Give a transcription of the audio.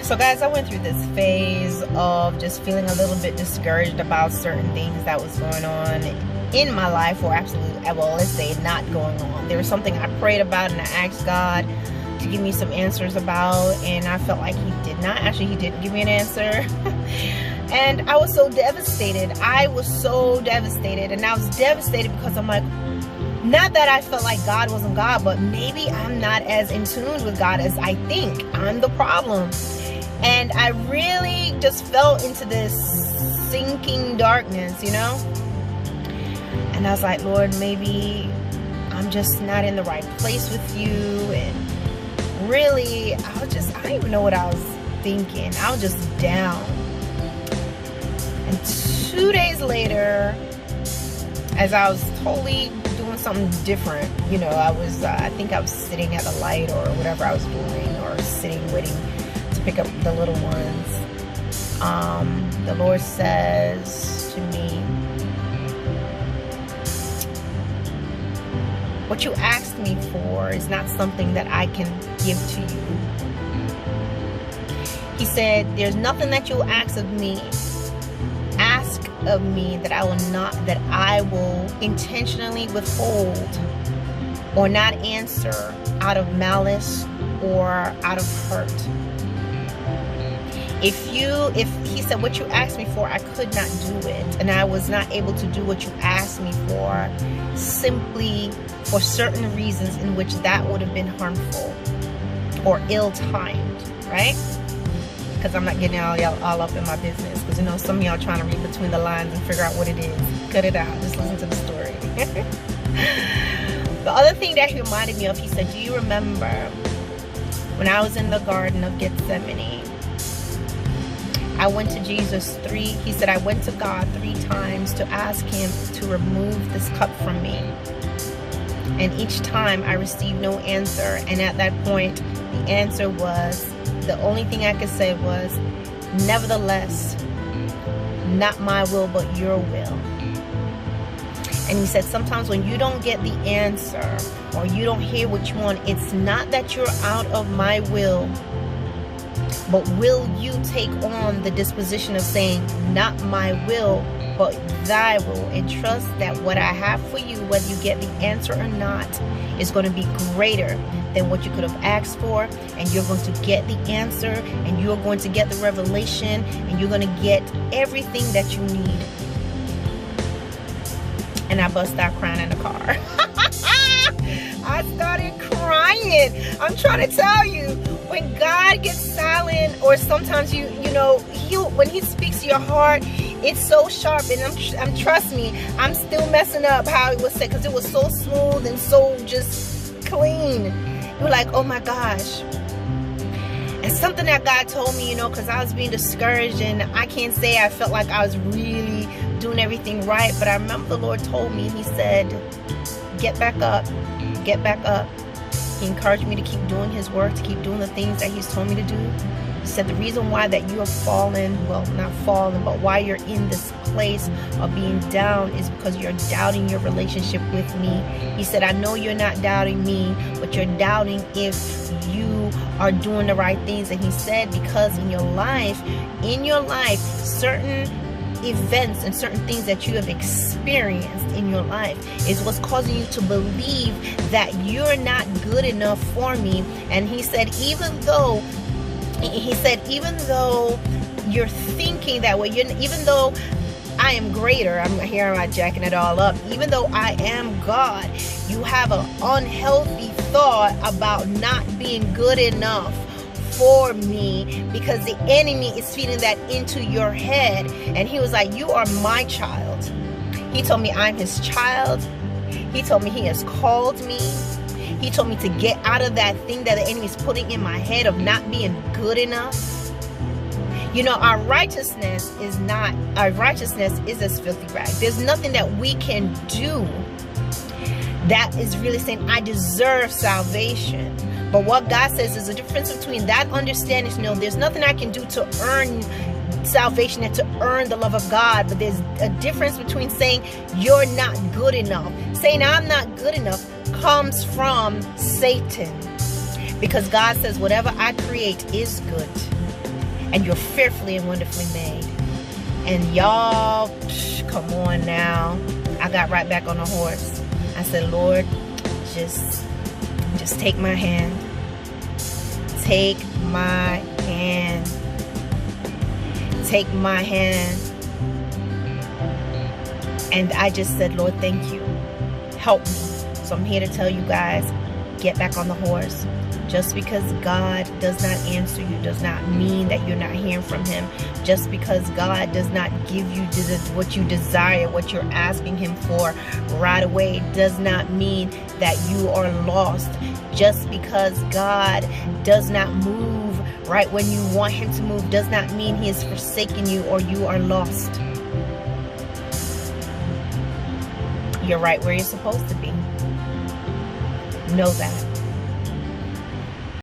So guys, I went through this phase of just feeling a little bit discouraged about certain things that was going on in my life, or absolutely, well, let's say not going on. There was something I prayed about and I asked God to give me some answers about, and I felt like he did not. Actually, he didn't give me an answer. And I was so devastated. I was so devastated. And I was devastated because I'm like, not that I felt like God wasn't God, but maybe I'm not as in tune with God as I think. I'm the problem. And I really just fell into this sinking darkness, you know? And I was like, Lord, maybe I'm just not in the right place with you. And really, I don't even know what I was thinking. I was just down. And 2 days later, as I was totally doing something different, you know, I think I was sitting at the light or whatever I was doing, or sitting waiting to pick up the little ones. The Lord says to me, what you asked me for is not something that I can give to you. He said, there's nothing that you'll ask of me that I will intentionally withhold or not answer out of malice or out of hurt. If he said what you asked me for, I could not do it, and I was not able to do what you asked me for simply for certain reasons in which that would have been harmful or ill-timed, right? Because I'm not getting all up in my business, because you know some of y'all trying to read between the lines and figure out what it is. Cut it out. Just listen to the story. The other thing that he reminded me of, he said, do you remember when I was in the Garden of Gethsemane? I went to Jesus he said, I went to God 3 times to ask him to remove this cup from me. And each time I received no answer. And at that point, the answer was, the only thing I could say was, nevertheless, not my will, but your will. And he said, sometimes when you don't get the answer or you don't hear what you want, it's not that you're out of my will, but will you take on the disposition of saying, not my will, but thy will, and trust that what I have for you, whether you get the answer or not, is going to be greater than what you could have asked for, and you're going to get the answer, and you're going to get the revelation, and you're going to get everything that you need. And I bust out crying in the car. I started crying. I'm trying to tell you, when God gets silent, or sometimes you know, when he speaks to your heart, it's so sharp. And I'm trust me, I'm still messing up how it was said, because it was so smooth and so just clean. You're like, oh my gosh. And something that God told me, you know, because I was being discouraged, and I can't say I felt like I was really doing everything right, but I remember the Lord told me, he said, get back up, get back up. He encouraged me to keep doing his work, to keep doing the things that he's told me to do. He said the reason why that you have fallen, well, not fallen, but why you're in this place of being down is because you're doubting your relationship with me. He said, I know you're not doubting me, but you're doubting if you are doing the right things. And he said, because in your life, certain events and certain things that you have experienced in your life is what's causing you to believe that you're not good enough for me. And he said, even though you're thinking that way, even though I am greater, I'm jacking it all up, even though I am God, you have an unhealthy thought about not being good enough for me, because the enemy is feeding that into your head. And he was like, you are my child. He told me I'm his child. He told me he has called me. He told me to get out of that thing that the enemy is putting in my head of not being good enough. You know, our righteousness is as filthy rags. There's nothing that we can do that is really saying I deserve salvation. But what God says is a difference between that understanding. You know, there's nothing I can do to earn salvation and to earn the love of God. But there's a difference between saying you're not good enough. Saying I'm not good enough comes from Satan. Because God says whatever I create is good. and you're fearfully and wonderfully made. And y'all, come on now. I got right back on the horse. I said, Lord, just take my hand. Take my hand. Take my hand. And I just said, Lord, thank you. Help me. So I'm here to tell you guys, get back on the horse. Just because God does not answer you does not mean that you're not hearing from him. Just because God does not give you what you desire, what you're asking him for right away, does not mean that you are lost. Just because God does not move right when you want him to move does not mean he has forsaken you or you are lost. You're right where you're supposed to be. Know that.